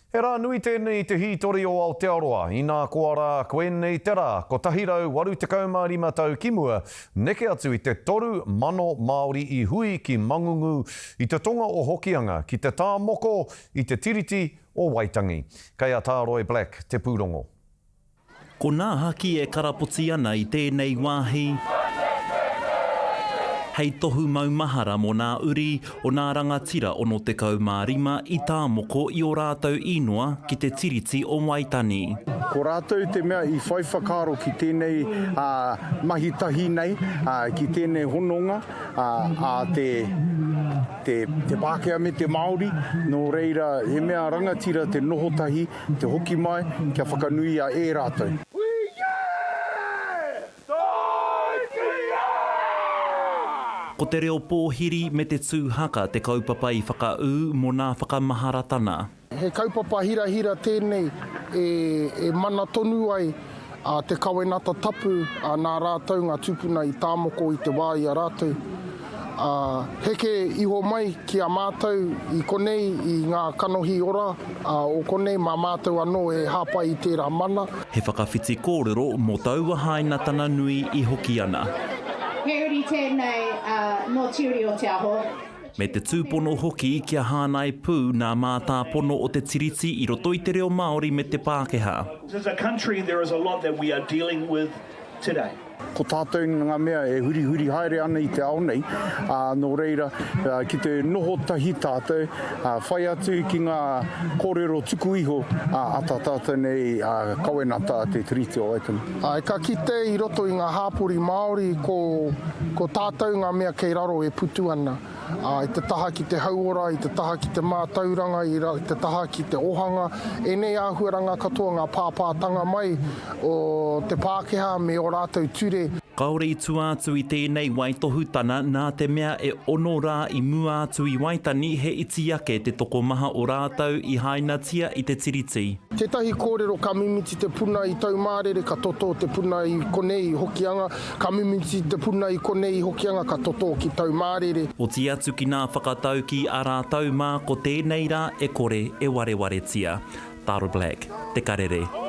He rā nui tēnei te hītori o Aotearoa, i nā kua rā koenei te rā, ko tahirau 85 tau ki mua, neke atu i te 3 mano Māori i hui ki Mangungu, i te tonga o Hokianga, ki te tāmoko, i te tiriti o Waitangi. Kei a tā Roy Black, te pūrongo. Ko nā haki e karapoti ana i tēnei wāhi, hei tohu maumahara mo nā uri o nā rangatira o no te kaumārima i tā moko i o rātou ingoa ki te tiriti o Waitangi. Ko rātou te mea i whai whakaro ki tēnei mahitahi nei, ki tēnei hononga, te Pākehā me te Māori, no reira he mea rangatira te nohotahi, te hoki mai, kia whakanui a e rātou. Ko te reo pōhiri me te tūhaka te kaupapa i whakau mo nā whakamaharatana. He kaupapa hira tēnei e mana tonu ai te kawenata tapu nā rātou ngā tupuna i tāmoko i te wā i a rātou. Heke iho mai ki a mātou i konei i ngā kanohi ora, o konei mā mātou anō e hāpai i tērā mana. He whakawhiti kōrero mō taua haina tana nui i hoki ana. He uri tēnei no tiri o te aho. Me te tūpono hoki kia hānai pū nā mātāpono o te tiriti i roto i te reo Māori me te Pākehā. As a country, there is a lot that we are dealing with today. Ko tātou ngā mea e huri haere ana i te ao nei, no reira ki te noho tahi tātou, whai atu ki ngā kōrero tuku iho ata tātou nei kawenata te tiriti o Waitangi. E ka kite i roto i ngā hāpori Māori ko tātou ngā mea kei raro e putu ana. I te taha ki te hauora, i te taha ki te mātauranga, i te taha ki te ohanga. E nei āhuaranga katoa ngā pāpātanga mai o te Pākehā me o rātou ture. Kaore i tū atu i tēnei waitohutana nā te mea e ono rā i mua atu i Waitangi he iti ake te toko maha o rātou i hainatia i te tiriti. Tētahi kōrero ka mimiti te puna i taumārere ka toto te puna i konei i Hokianga, ka mimiti te puna i konei i Hokianga ka toto ki taumārere. O ti atu ki nā whakatau ki a rātou mā ko tēnei rā e kore e wareware tia. Taro Black, te karere.